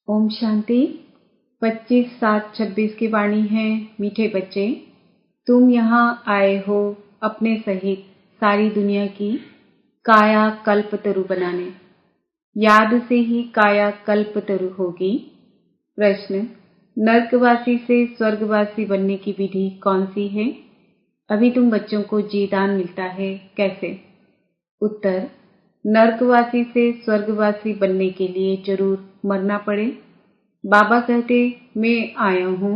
ओम शांति। 25/7/26 की वाणी है। मीठे बच्चे, तुम यहाँ आए हो अपने सहित सारी दुनिया की काया कल्पतरु बनाने। याद से ही काया कल्पतरु होगी। प्रश्न, नर्कवासी से स्वर्गवासी बनने की विधि कौन सी है? अभी तुम बच्चों को जीदान मिलता है, कैसे? उत्तर, नर्कवासी से स्वर्गवासी बनने के लिए जरूर मरना पड़े। बाबा कहते, मैं आया हूँ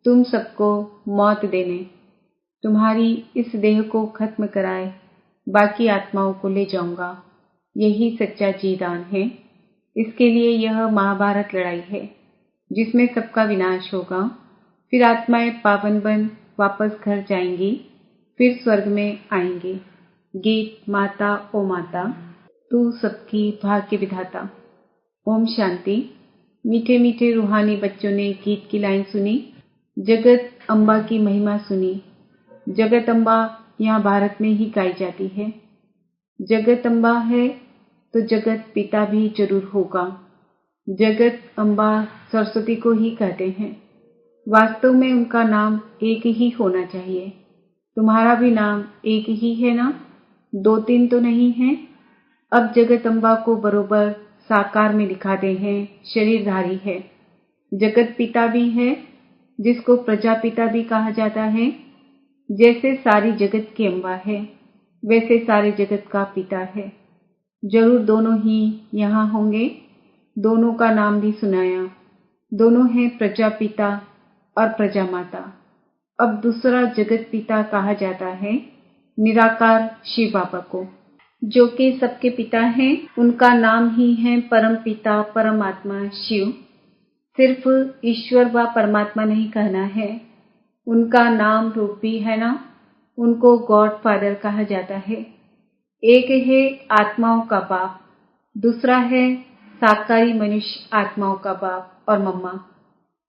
तुम सबको मौत देने, तुम्हारी इस देह को खत्म कराए बाकी आत्माओं को ले जाऊंगा। यही सच्चा जीदान है। इसके लिए यह महाभारत लड़ाई है जिसमें सबका विनाश होगा। फिर आत्माएं पावन बन वापस घर जाएंगी, फिर स्वर्ग में आएंगी। गीत माता ओ माता, तू सबकी भाग्य विधाता। ओम शांति। मीठे मीठे रूहानी बच्चों ने गीत की लाइन सुनी, जगत अम्बा की महिमा सुनी। जगत अम्बा यहाँ भारत में ही गाई जाती है। जगत अम्बा है तो जगत पिता भी जरूर होगा। जगत अम्बा सरस्वती को ही कहते हैं। वास्तव में उनका नाम एक ही होना चाहिए। तुम्हारा भी नाम एक ही है ना? 2-3 तो नहीं है। अब जगत अम्बा को बरोबर साकार में दिखाते हैं। शरीरधारी है। जगत पिता भी है, जिसको प्रजापिता भी कहा जाता है। जैसे सारी जगत की अम्बा है, वैसे सारे जगत का पिता है। जरूर दोनों ही यहाँ होंगे। दोनों का नाम भी सुनाया। दोनों हैं प्रजापिता और प्रजामाता। अब दूसरा जगत पिता कहा जाता है निराकार शिव बाबा को, जो कि सबके पिता हैं। उनका नाम ही है परम पिता परमात्मा शिव। सिर्फ ईश्वर व परमात्मा नहीं कहना है, उनका नाम रूप भी है ना। उनको गॉड फादर कहा जाता है। एक है आत्माओं का बाप, दूसरा है साकारी मनुष्य आत्माओं का बाप और मम्मा।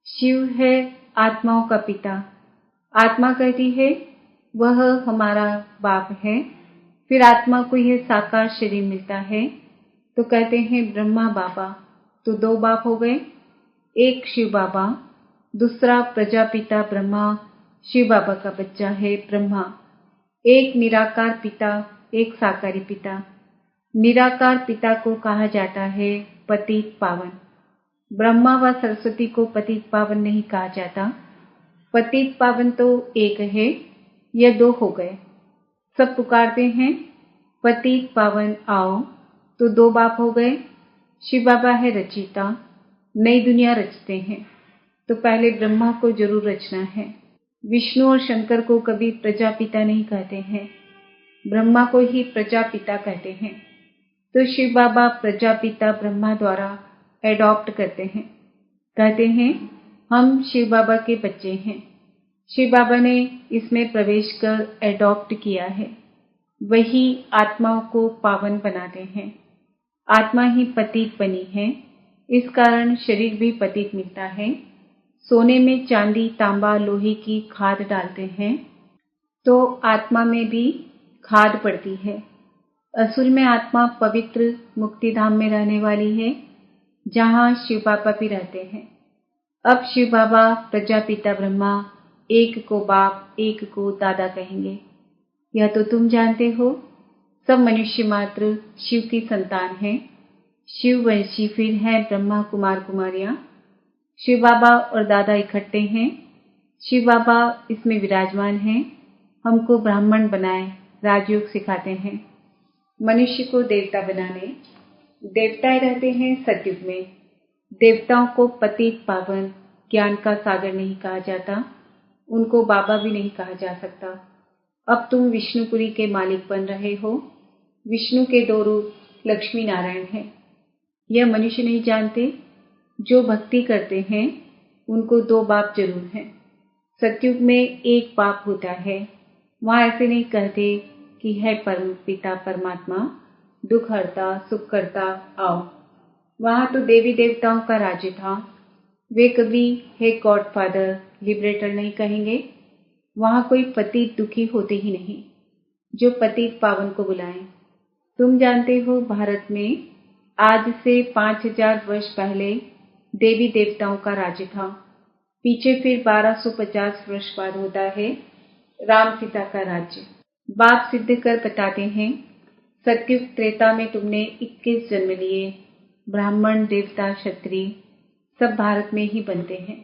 शिव है आत्माओं का पिता। आत्मा कहती है वह हमारा बाप है। फिर आत्मा को यह साकार शरीर मिलता है तो कहते हैं ब्रह्मा बाबा। तो 2 बाप हो गए, एक शिव बाबा, दूसरा प्रजापिता ब्रह्मा। शिव बाबा का बच्चा है ब्रह्मा। एक निराकार पिता, एक साकारी पिता। निराकार पिता को कहा जाता है पतित पावन। ब्रह्मा व सरस्वती को पतित पावन नहीं कहा जाता। पतित पावन तो एक है, यह 2 हो गए। सब पुकारते हैं पतित पावन आओ, तो 2 बाप हो गए। शिव बाबा है रचिता, नई दुनिया रचते हैं, तो पहले ब्रह्मा को जरूर रचना है। विष्णु और शंकर को कभी प्रजापिता नहीं कहते हैं, ब्रह्मा को ही प्रजापिता कहते हैं। तो शिव बाबा प्रजापिता ब्रह्मा द्वारा एडॉप्ट करते हैं। कहते हैं हम शिव बाबा के बच्चे हैं। शिव बाबा ने इसमें प्रवेश कर एडॉप्ट किया है। वही आत्माओं को पावन बनाते हैं। आत्मा ही पतित बनी है, इस कारण शरीर भी पतित मिलता है। सोने में चांदी तांबा लोहे की खाद डालते हैं तो आत्मा में भी खाद पड़ती है। असल में आत्मा पवित्र मुक्तिधाम में रहने वाली है, जहाँ शिव बाबा भी रहते हैं। अब शिव बाबा प्रजापिता ब्रह्मा एक को बाप एक को दादा कहेंगे। यह तो तुम जानते हो। सब मनुष्य मात्र शिव की संतान हैं। शिव वंशी फिर हैं ब्रह्मा कुमार कुमारियां। शिव बाबा और दादा इकट्ठे हैं। शिव बाबा इसमें विराजमान हैं। हमको ब्राह्मण बनाए राजयोग सिखाते हैं। मनुष्य को देवता बनाने। देवताएं रहते हैं सतयुग में। देवताओं को पतित पावन ज्ञान का सागर नहीं कहा जाता, उनको बाबा भी नहीं कहा जा सकता। अब तुम विष्णुपुरी के मालिक बन रहे हो। विष्णु के 2 रूप लक्ष्मी नारायण हैं। यह मनुष्य नहीं जानते। जो भक्ति करते हैं उनको 2 बाप जरूर हैं। सतयुग में एक बाप होता है। वहां ऐसे नहीं कहते कि है परम पिता परमात्मा दुख हरता सुख करता आओ। वहां तो देवी देवताओं का राज्य था। वे कभी हे गॉड फादर लिबरेटर नहीं कहेंगे। वहां कोई पतित दुखी होते ही नहीं जो पतित पावन को बुलाएं। तुम जानते हो भारत में आज से 5000 वर्ष पहले देवी देवताओं का राज्य था। पीछे फिर 1250 वर्ष बाद होता है राम सीता का राज्य। बाप सिद्ध कर बताते हैं, सतयुग त्रेता में तुमने 21 जन्म लिए। ब्राह्मण, देवता, क्षत्रिय सब भारत में ही बनते हैं।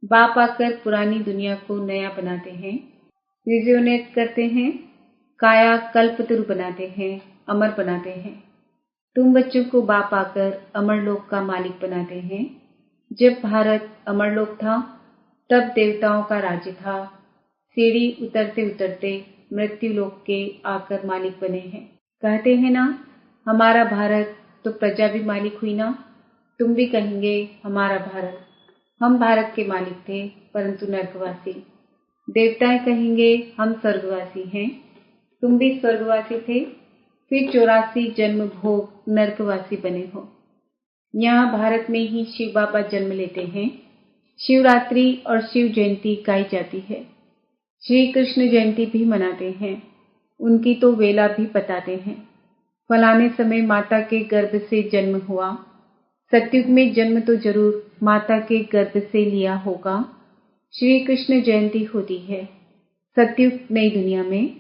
बाप आकर पुरानी दुनिया को नया बनाते हैं, रिज्यूनेट करते हैं, काया कल्पतरु बनाते हैं, अमर बनाते हैं। तुम बच्चों को बाप आकर अमरलोक का मालिक बनाते हैं। जब भारत अमरलोक था तब देवताओं का राज्य था। सीढ़ी उतरते उतरते मृत्यु लोक के आकर मालिक बने हैं। कहते हैं ना, हमारा भारत, तो प्रजा भी मालिक हुई ना। तुम भी कहेंगे हमारा भारत। हम भारत के मालिक थे परंतु नर्कवासी। देवताएं कहेंगे हम स्वर्गवासी हैं। तुम भी स्वर्गवासी थे, फिर 84 जन्म भोग नर्कवासी बने हो। यहाँ भारत में ही शिव बाबा जन्म लेते हैं। शिवरात्रि और शिव जयंती गाई जाती है। श्री कृष्ण जयंती भी मनाते हैं। उनकी तो वेला भी बताते हैं। फलाने समय माता के गर्भ से जन्म हुआ। सतयुग में जन्म तो जरूर माता के गर्भ से लिया होगा। श्री कृष्ण जयंती होती है सतयुग नई दुनिया में,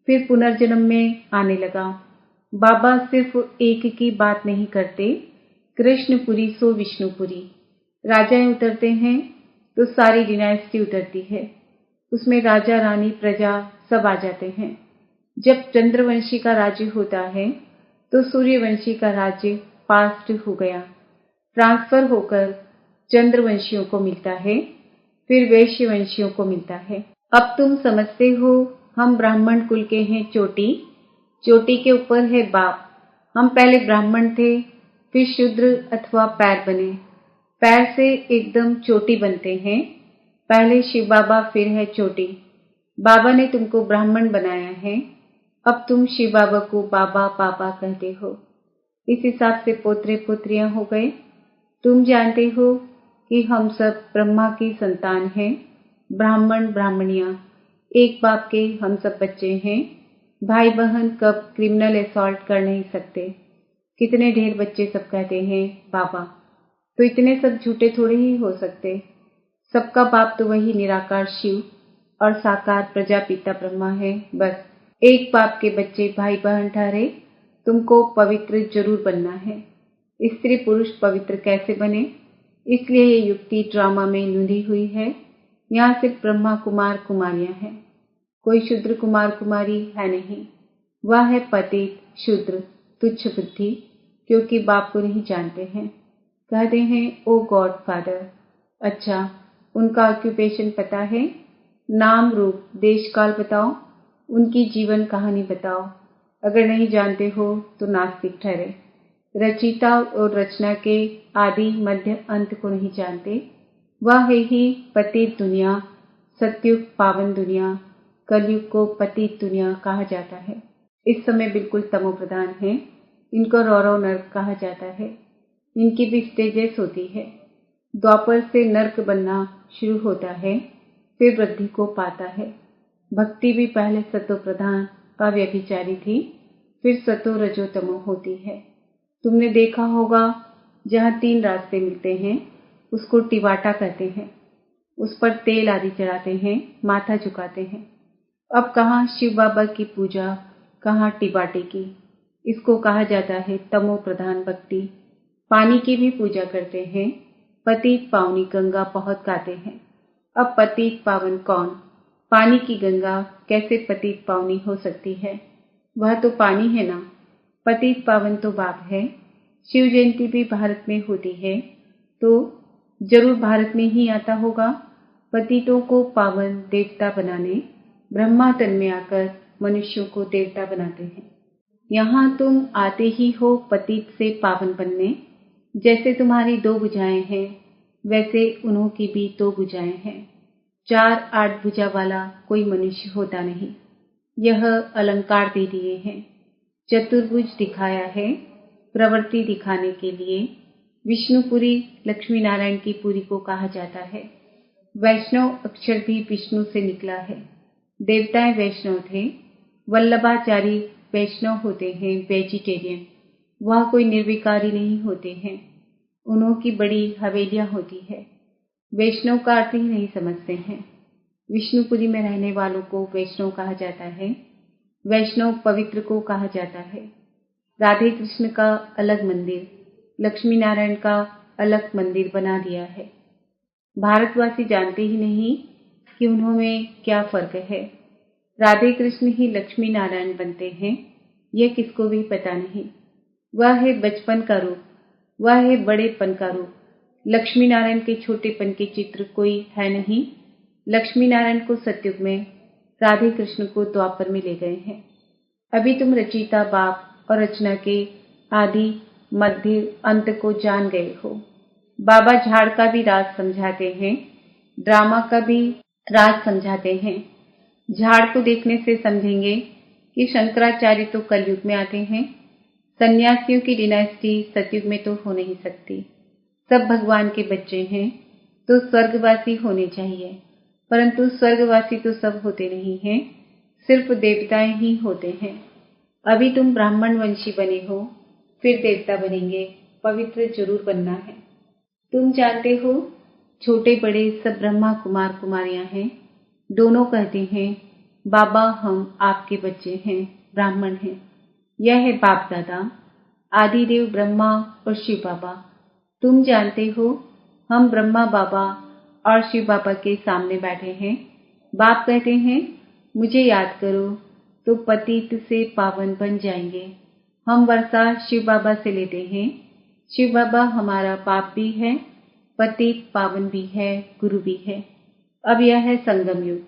फिर पुनर्जन्म में आने लगा। बाबा सिर्फ एक की बात नहीं करते, कृष्णपुरी सो विष्णुपुरी। राजाएं उतरते हैं तो सारी डिनाइस्टी उतरती है। उसमें राजा, रानी, प्रजा सब आ जाते हैं। जब चंद्रवंशी का राज्य होता है तो सूर्यवंशी का राज्य पास्ट हो गया, ट्रांसफर होकर चंद्रवंशियों को मिलता है, फिर वैश्यवंशियों को मिलता है। अब तुम समझते हो हम ब्राह्मण कुल के हैं चोटी, चोटी के ऊपर है बाप। हम पहले ब्राह्मण थे, फिर शूद्र अथवा पैर बने, पैर से एकदम चोटी बनते हैं। पहले शिव बाबा, फिर है चोटी। बाबा ने तुमको ब्राह्मण बनाया है। अब तुम शिव बाबा को बाबा पापा कहते हो। इस हिसाब से पोतरे पोत्रियां हो गए। तुम जानते हो कि हम सब ब्रह्मा की संतान हैं। ब्राह्मण ब्राह्मणियां एक बाप के हम सब बच्चे हैं। भाई बहन कब क्रिमिनल असॉल्ट कर नहीं सकते। कितने ढेर बच्चे सब कहते हैं बाबा, तो इतने सब झूठे थोड़े ही हो सकते। सबका बाप तो वही निराकार शिव और साकार प्रजापिता ब्रह्मा है। बस एक बाप के बच्चे भाई बहन ठहरे। तुमको पवित्र जरूर बनना है। स्त्री पुरुष पवित्र कैसे बने, इसलिए ये युक्ति ड्रामा में लुंधी हुई है। यहाँ सिर्फ ब्रह्मा कुमार कुमारियां हैं, कोई शूद्र कुमार कुमारी है नहीं। वह है पतित, शूद्र, तुच्छ बुद्धि, क्योंकि बाप को नहीं जानते हैं। कहते हैं ओ गॉड फादर। अच्छा, उनका ऑक्यूपेशन पता है? नाम रूप देश काल बताओ, उनकी जीवन कहानी बताओ। अगर नहीं जानते हो तो नास्तिक ठहरे। रचयिता और रचना के आदि मध्य अंत को नहीं जानते। वह है ही पतित दुनिया। सतयुग पावन दुनिया, कलयुग को पतित दुनिया कहा जाता है। इस समय बिल्कुल तमो प्रधान है। इनको रौरव नर्क कहा जाता है। इनकी भी स्टेजेस होती है। द्वापर से नर्क बनना शुरू होता है, फिर वृद्धि को पाता है। भक्ति भी पहले सतो प्रधान का व्यभिचारी थी, फिर सतो रजो तमो होती है। तुमने देखा होगा जहाँ 3 रास्ते मिलते हैं उसको टिवाटा कहते हैं। उस पर तेल आदि चढ़ाते हैं, माथा झुकाते हैं। अब कहाँ शिव बाबा की पूजा, कहाँ टिबाटे की। इसको कहा जाता है तमो प्रधान भक्ति। पानी की भी पूजा करते हैं। पतित पावनी गंगा बहुत गाते हैं। अब पतित पावन कौन? पानी की गंगा कैसे पतित पावनी हो सकती है? वह तो पानी है ना। पतित पावन तो बाप है। शिव जयंती भी भारत में होती है, तो जरूर भारत में ही आता होगा। पतितों को पावन देवता बनाने ब्रह्मा तन में आकर मनुष्यों को देवता बनाते हैं। यहाँ तुम आते ही हो पतित से पावन बनने। जैसे तुम्हारी 2 भुजाएं हैं, वैसे उन्हों की भी 2 भुजाएं हैं। 4-8 भुजा वाला कोई मनुष्य होता नहीं। यह अलंकार दे दिए हैं। चतुर्भुज दिखाया है प्रवृत्ति दिखाने के लिए। विष्णुपुरी लक्ष्मी नारायण की पुरी को कहा जाता है। वैष्णव अक्षर भी विष्णु से निकला है। देवताएं वैष्णव थे। वल्लभाचारी वैष्णव होते हैं, वेजिटेरियन। वह कोई निर्विकारी नहीं होते हैं। उन्हों की बड़ी हवेलियां होती है। वैष्णव का अर्थ ही नहीं समझते हैं। विष्णुपुरी में रहने वालों को वैष्णव कहा जाता है। वैष्णव पवित्र को कहा जाता है। राधे कृष्ण का अलग मंदिर, लक्ष्मी नारायण का अलग मंदिर बना दिया है। भारतवासी जानते ही नहीं कि उन्होंने क्या फर्क है। राधे कृष्ण ही लक्ष्मी नारायण बनते हैं, यह किसको भी पता नहीं। वह है बचपन का रूप, वह है बड़ेपन का रूप। लक्ष्मी नारायण के छोटेपन के चित्र कोई है नहीं। लक्ष्मी नारायण को सतयुग में, राधे कृष्ण को द्वापर में ले गए हैं। अभी तुम रचयिता बाप और रचना के आदि मध्य अंत को जान गए हो। बाबा झाड़ का भी राज समझाते हैं, ड्रामा का भी राज समझाते हैं। झाड़ को देखने से समझेंगे कि शंकराचार्य तो कलयुग में आते हैं। सन्यासियों की डिनास्टी सतयुग में तो हो नहीं सकती। सब भगवान के बच्चे हैं तो स्वर्गवासी होने चाहिए, परंतु स्वर्गवासी तो सब होते नहीं हैं, सिर्फ देवताएं ही होते हैं। अभी तुम ब्राह्मण वंशी बने हो, फिर देवता बनेंगे। पवित्र जरूर बनना है। तुम जानते हो छोटे बड़े सब ब्रह्मा कुमार कुमारियां हैं। दोनों कहते हैं बाबा हम आपके बच्चे हैं, ब्राह्मण हैं। यह है बाप दादा, आदिदेव ब्रह्मा और शिव बाबा। तुम जानते हो हम ब्रह्मा बाबा और शिव बाबा के सामने बैठे हैं। बाप कहते हैं मुझे याद करो तो पतित से पावन बन जाएंगे। हम वर्षा शिव बाबा से लेते हैं। शिव बाबा हमारा बाप भी है, पतित पावन भी है, गुरु भी है। अब यह है संगम युग,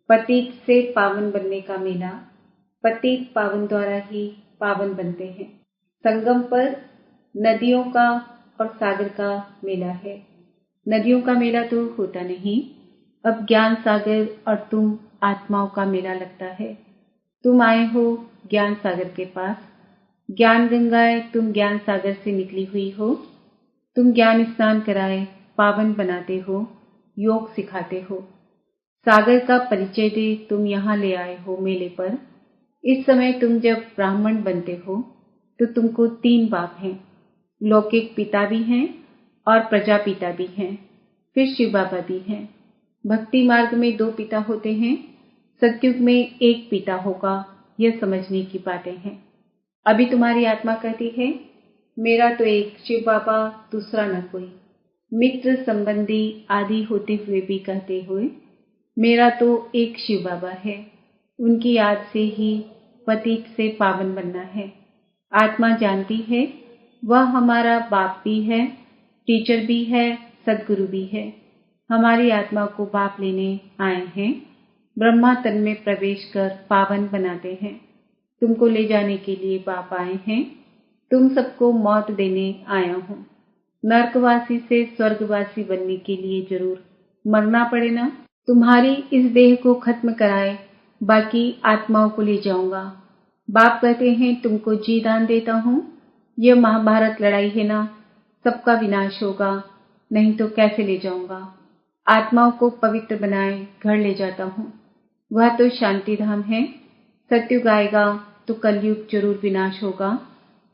पतित से पावन बनने का मेला। पतित पावन द्वारा ही पावन बनते हैं। संगम पर नदियों का और सागर का मेला है। नदियों का मेला तो होता नहीं, अब ज्ञान सागर और तुम आत्माओं का मेला लगता है। तुम आए हो ज्ञान सागर के पास। ज्ञान गंगाए तुम ज्ञान सागर से निकली हुई हो। तुम ज्ञान स्नान कराए पावन बनाते हो, योग सिखाते हो। सागर का परिचय दे तुम यहाँ ले आए हो मेले पर। इस समय तुम जब ब्राह्मण बनते हो तो तुमको 3 बाप हैं। लौकिक पिता भी हैं और प्रजापिता भी हैं, फिर शिव बाबा भी हैं। भक्ति मार्ग में 2 पिता होते हैं, सतयुग में 1 पिता होगा। यह समझने की बातें हैं। अभी तुम्हारी आत्मा कहती है मेरा तो एक शिव बाबा, दूसरा न कोई। मित्र संबंधी आदि होते हुए भी कहते हुए मेरा तो एक शिव बाबा है। उनकी याद से ही पतित से पावन बनना है। आत्मा जानती है वह हमारा बाप भी है, टीचर भी है, सदगुरु भी है। हमारी आत्मा को बाप लेने आए हैं। ब्रह्मा तन में प्रवेश कर पावन बनाते हैं। तुमको ले जाने के लिए बाप आए हैं। तुम सबको मौत देने आया हूँ। नरकवासी से स्वर्गवासी बनने के लिए जरूर मरना पड़े ना। तुम्हारी इस देह को खत्म कराए बाकी आत्माओं को ले जाऊंगा। बाप कहते हैं तुमको जी दान देता हूँ। यह महाभारत लड़ाई है ना, सबका विनाश होगा, नहीं तो कैसे ले जाऊंगा। आत्माओं को पवित्र बनाए घर ले जाता हूँ। वह तो शांति धाम है। सतयुग आएगा तो कलयुग जरूर विनाश होगा।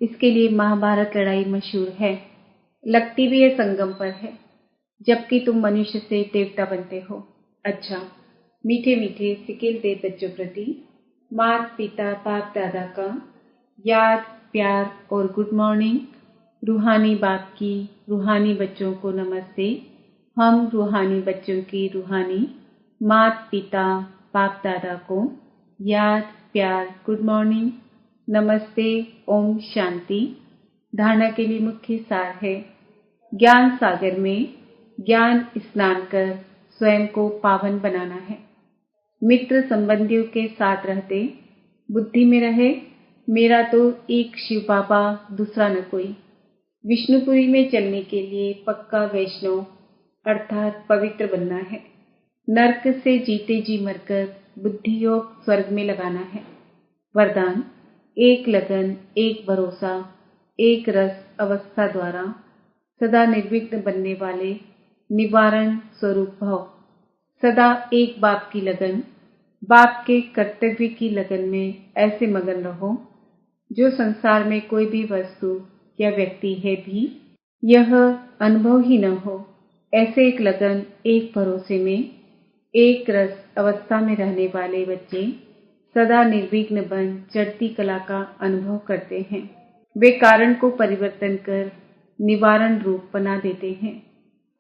इसके लिए महाभारत लड़ाई मशहूर है। लगती भी ये संगम पर है, जबकि तुम मनुष्य से देवता बनते हो। अच्छा, मीठे मीठे सिकिल दे बच्चों प्रति माता पिता बाप दादा का याद प्यार और गुड मॉर्निंग। रूहानी बाप की रूहानी बच्चों को नमस्ते। हम रूहानी बच्चों की रूहानी माता पिता बाप दादा को याद प्यार गुड मॉर्निंग नमस्ते। ओम शांति। धारणा के लिए मुख्य सार है ज्ञान सागर में ज्ञान स्नान कर स्वयं को पावन बनाना है। मित्र संबंधियों के साथ रहते बुद्धि में रहे मेरा तो एक शिव बाबा, दूसरा न कोई। विष्णुपुरी में चलने के लिए पक्का वैष्णव अर्थात पवित्र बनना है। नरक से जीते जी मरकर बुद्धि योग स्वर्ग में लगाना है। वरदान एक लगन, एक भरोसा, एक रस अवस्था द्वारा सदा निर्विघ्न बनने वाले निवारण स्वरूप भव। सदा एक बाप की लगन, बाप के कर्तव्य की लगन में ऐसे मगन रहो जो संसार में कोई भी वस्तु या व्यक्ति है भी यह अनुभव ही न हो, ऐसे एक लगन, एक भरोसे में, एक रस अवस्था में रहने वाले बच्चे सदा निर्विघ्न बन चढ़ती कला का अनुभव करते हैं। वे कारण को परिवर्तन कर निवारण रूप बना देते हैं।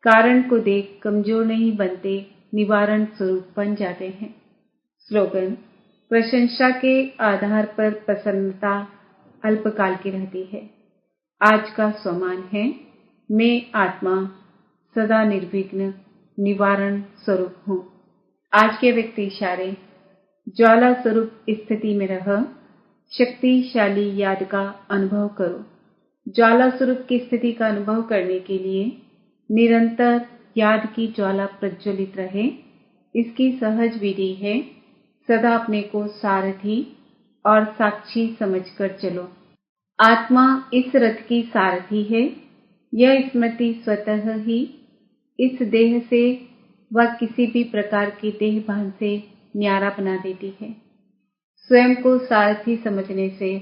कारण को देख कमजोर नहीं बनते, निवारण स्वरूप बन जाते हैं। स्लोगन: प्रशंसा के आधार पर प्रसन्नता अल्पकाल की रहती है। आज का स्वमान है, मैं आत्मा सदा निर्विघ्न निवारण स्वरूप हूँ। आज के व्यक्ति इशारे: ज्वाला स्वरूप स्थिति में रह शक्तिशाली याद का अनुभव करो। ज्वाला स्वरूप की स्थिति का अनुभव करने के लिए निरंतर याद की ज्वाला प्रज्वलित रहे। इसकी सहज विधि है, सदा अपने को सारथी और साक्षी समझकर चलो। आत्मा इस रथ की सारथी है। यह स्मृति स्वतः ही इस देह से व किसी भी प्रकार के देह भान से न्यारा बना देती है। स्वयं को सारथी समझने से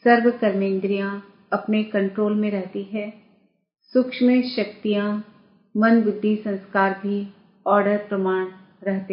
सर्व कर्मेंद्रियां अपने कंट्रोल में रहती है। सूक्ष्म शक्तियां, मन, बुद्धि, संस्कार भी ऑर्डर प्रमाण रहते